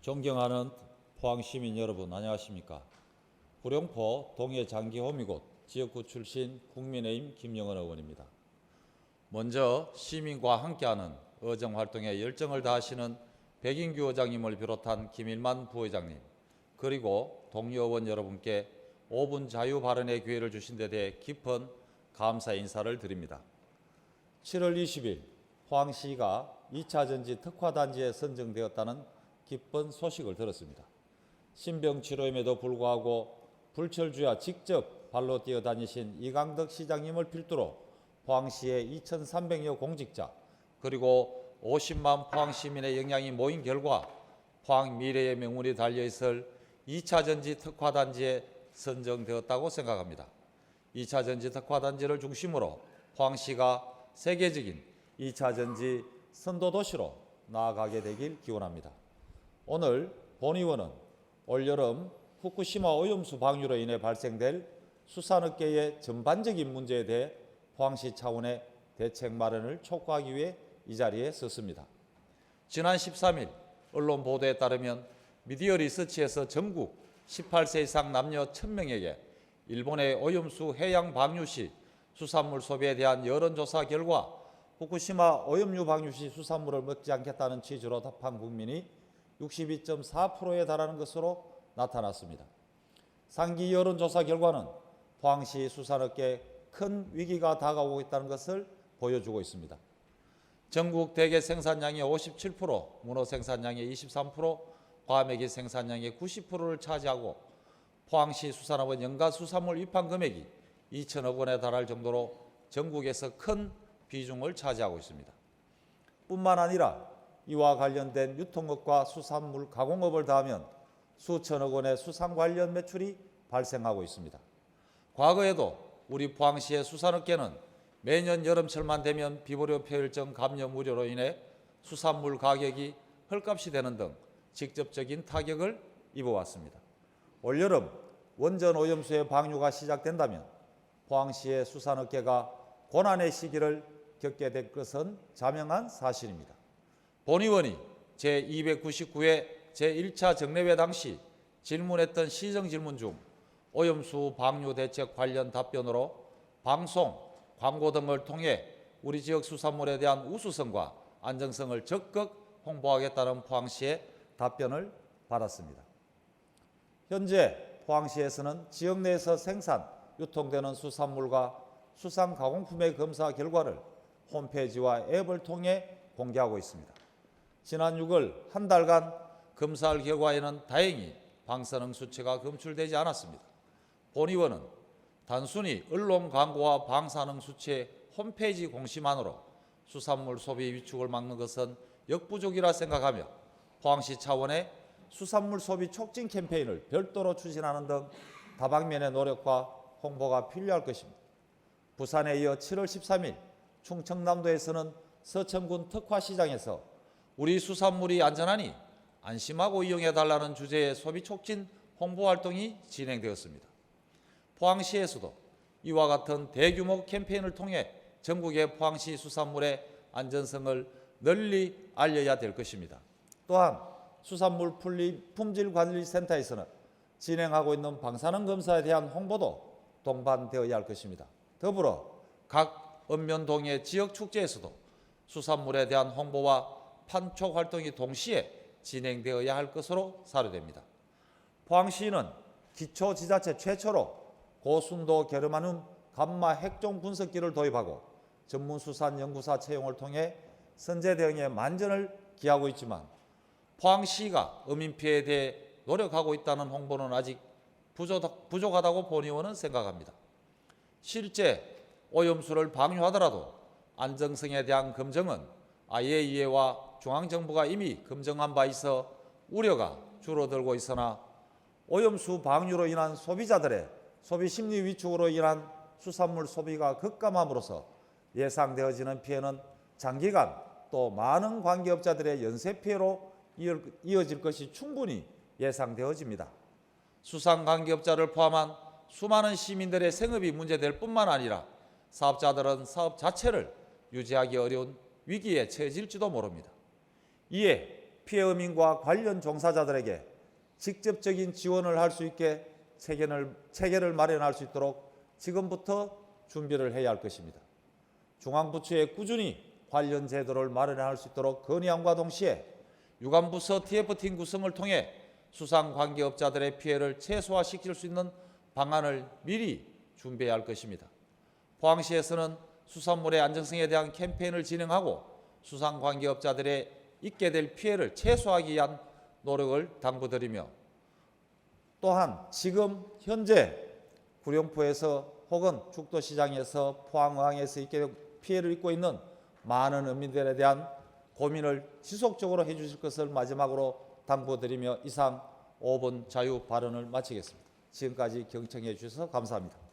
존경하는 포항시민 여러분, 안녕하십니까? 구룡포 동해장기호미곶 지역구 출신 국민의힘 김영은 의원입니다. 먼저 시민과 함께하는 의정활동에 열정을 다하시는 백인규 의장님을 비롯한 김일만 부회장님, 그리고 동료 의원 여러분께 5분 자유 발언의 기회를 주신 데 대해 깊은 감사 인사를 드립니다. 7월 20일 포항시가 2차 전지 특화단지에 선정되었다는 기쁜 소식을 들었습니다. 신병치료임에도 불구하고 불철주야 직접 발로 뛰어다니신 이강덕 시장님을 필두로 포항시의 2,300여 공직자 그리고 50만 포항시민의 역량이 모인 결과 포항 미래의 명운이 달려있을 2차 전지 특화단지에 선정되었다고 생각합니다. 2차 전지 특화단지를 중심으로 포항시가 세계적인 2차 전지 선도도시로 나아가게 되길 기원합니다. 오늘 본의원은 올여름 후쿠시마 오염수 방류로 인해 발생될 수산업계의 전반적인 문제에 대해 포항시 차원의 대책 마련을 촉구하기 위해 이 자리에 섰습니다. 지난 13일 언론 보도에 따르면 미디어 리서치에서 전국 18세 이상 남녀 1,000명에게 일본의 오염수 해양 방류 시 수산물 소비에 대한 여론조사 결과 후쿠시마 오염유 방류 시 수산물을 먹지 않겠다는 취지로 답한 국민이 62.4%에 달하는 것으로 나타났습니다. 상기 여론조사 결과는 포항시 수산업계에 큰 위기가 다가오고 있다는 것을 보여주고 있습니다. 전국 대게 생산량의 57%, 문어 생산량의 23%, 과메기 생산량의 90%를 차지하고 포항시 수산업은 연간 수산물 입항 금액이 2천억 원에 달할 정도로 전국에서 큰 비중을 차지하고 있습니다. 뿐만 아니라 이와 관련된 유통업과 수산물 가공업을 더하면 수천억 원의 수산 관련 매출이 발생하고 있습니다. 과거에도 우리 포항시의 수산업계는 매년 여름철만 되면 비보료 폐혈증 감염 우려로 인해 수산물 가격이 헐값이 되는 등 직접적인 타격을 입어왔습니다. 올여름 원전 오염수의 방류가 시작된다면 포항시의 수산업계가 고난의 시기를 겪게 될 것은 자명한 사실입니다. 본의원이 제299회 제1차 정례회 당시 질문했던 시정질문 중 오염수 방류 대책 관련 답변으로 방송, 광고 등을 통해 우리 지역 수산물에 대한 우수성과 안정성을 적극 홍보하겠다는 포항시의 답변을 받았습니다. 현재 포항시에서는 지역 내에서 생산, 유통되는 수산물과 수산 가공품의 검사 결과를 홈페이지와 앱을 통해 공개하고 있습니다. 지난 6월 한 달간 검사할 결과에는 다행히 방사능 수치가 검출되지 않았습니다. 본의원은 단순히 언론 광고와 방사능 수치의 홈페이지 공시만으로 수산물 소비 위축을 막는 것은 역부족이라 생각하며 포항시 차원의 수산물 소비 촉진 캠페인을 별도로 추진하는 등 다방면의 노력과 홍보가 필요할 것입니다. 부산에 이어 7월 13일 충청남도에서는 서천군 특화시장에서 우리 수산물이 안전하니 안심하고 이용해달라는 주제의 소비 촉진 홍보 활동이 진행되었습니다. 포항시에서도 이와 같은 대규모 캠페인을 통해 전국의 포항시 수산물의 안전성을 널리 알려야 될 것입니다. 또한 수산물 품질관리센터에서는 진행하고 있는 방사능 검사에 대한 홍보도 동반되어야 할 것입니다. 더불어 각 읍면동의 지역축제에서도 수산물에 대한 홍보와 판촉 활동이 동시에 진행되어야 할 것으로 사료됩니다. 포항시는 기초지자체 최초로 고순도 게르마늄 감마 핵종 분석기를 도입하고 전문수산연구사 채용을 통해 선제 대응에 만전을 기하고 있지만 포항시가 어민 피해에 대해 노력하고 있다는 홍보는 아직 부족하다고 본의원은 생각합니다. 실제 오염수를 방류하더라도 안정성에 대한 검증은 IAEA와 중앙정부가 이미 검증한 바 있어 우려가 줄어들고 있으나 오염수 방류로 인한 소비자들의 소비 심리 위축으로 인한 수산물 소비가 급감함으로써 예상되어지는 피해는 장기간 또 많은 관계업자들의 연쇄 피해로 이어질 것이 충분히 예상되어집니다. 수산관계업자를 포함한 수많은 시민들의 생업이 문제될 뿐만 아니라 사업자들은 사업 자체를 유지하기 어려운 위기에 처해질지도 모릅니다. 이에 피해 어민과 관련 종사자들에게 직접적인 지원을 할 수 있게 체계를 마련할 수 있도록 지금부터 준비를 해야 할 것입니다. 중앙부처에 꾸준히 관련 제도를 마련할 수 있도록 건의함과 동시에 유관부서 TF팀 구성을 통해 수상관계업자들의 피해를 최소화시킬 수 있는 방안을 미리 준비해야 할 것입니다. 포항시에서는 수산물의 안정성에 대한 캠페인을 진행하고 수상관계업자들의 있게 될 피해를 최소화하기 위한 노력을 당부드리며, 또한 지금 현재 구룡포에서 혹은 죽도시장에서 포항항에서 있게 된 피해를 입고 있는 많은 어민들에 대한 고민을 지속적으로 해주실 것을 마지막으로 당부드리며 이상 5분 자유 발언을 마치겠습니다. 지금까지 경청해 주셔서 감사합니다.